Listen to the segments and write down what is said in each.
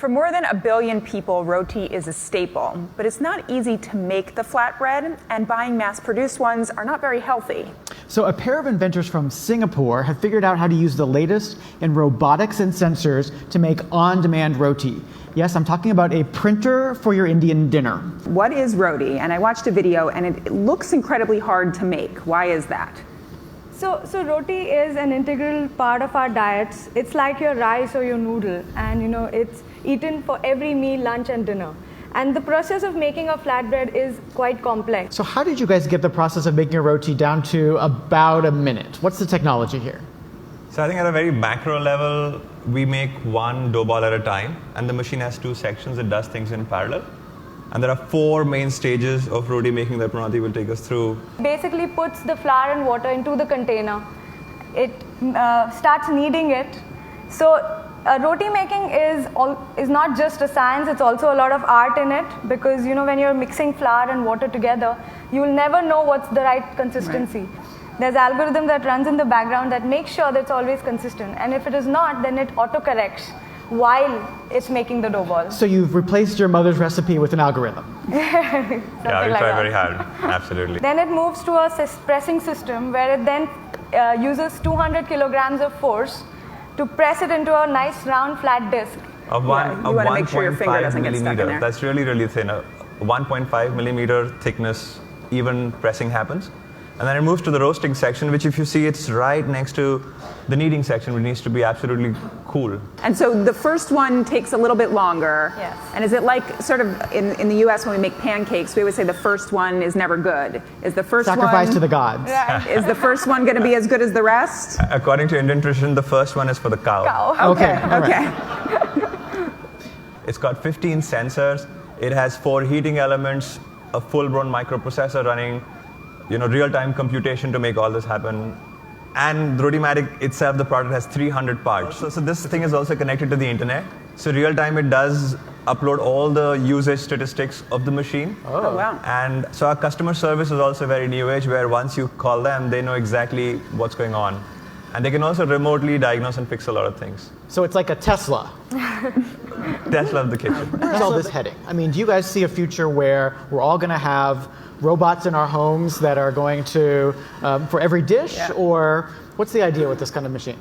For more than 1 billion people, roti is a staple, but it's not easy to make the flatbread, and buying mass-produced ones are not very healthy. So a pair of inventors from Singapore have figured out how to use the latest in robotics and sensors to make on-demand roti. Yes, I'm talking about a printer for your Indian dinner. What is roti? And I watched a video, and it looks incredibly hard to make. Why is that? So roti is an integral part of our diets. It's like your rice or your noodle, and it's eaten for every meal, lunch and dinner. And the process of making a flatbread is quite complex. So how did you guys get the process of making a roti down to about a minute? What's the technology here? So I think at a very macro level, we make one dough ball at a time, and the machine has two sections. It does things in parallel. And there are 4 main stages of roti making that Pranati will take us through. Basically puts the flour and water into the container. It starts kneading it. So roti making is not just a science, it's also a lot of art in it, because when you're mixing flour and water together, you will never know what's the right consistency. Right. There's algorithm that runs in the background that makes sure that it's always consistent. And if it is not, then it autocorrects while it's making the dough ball. So you've replaced your mother's recipe with an algorithm. Yeah, we try very hard, absolutely. Then it moves to a pressing system where it then uses 200 kilograms of force to press it into a nice round flat disc. You want to make sure your finger doesn't get stuck in there. That's really, really thin. A 1.5 millimeter thickness, even pressing happens. And then it moves to the roasting section, which if you see, it's right next to the kneading section, which needs to be absolutely cool. And so the first one takes a little bit longer. Yes. And is it like sort of in the US when we make pancakes, we always say the first one is never good. Is the first Sacrifice one, to the gods. Is the first one going to be as good as the rest? According to Indian tradition, the first one is for the cow. Okay. Right. It's got 15 sensors. It has 4 heating elements, a full-blown microprocessor running, real-time computation to make all this happen. And Rotimatic itself, the product, has 300 parts. So this thing is also connected to the internet. So real-time, it does upload all the usage statistics of the machine. Oh, wow. And so our customer service is also very new age, where once you call them, they know exactly what's going on. And they can also remotely diagnose and fix a lot of things. So it's like a Tesla. Tesla of the kitchen. Where's all this heading? I mean, do you guys see a future where we're all going to have robots in our homes that are going to, for every dish? Yeah. Or what's the idea with this kind of machine?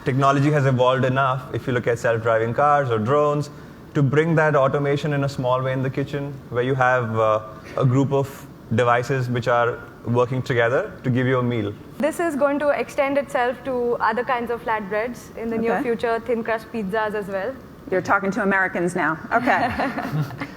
Technology has evolved enough, if you look at self-driving cars or drones, to bring that automation in a small way in the kitchen, where you have a group of devices which are working together to give you a meal. This is going to extend itself to other kinds of flatbreads in the near future, thin crust pizzas as well. You're talking to Americans now. Okay.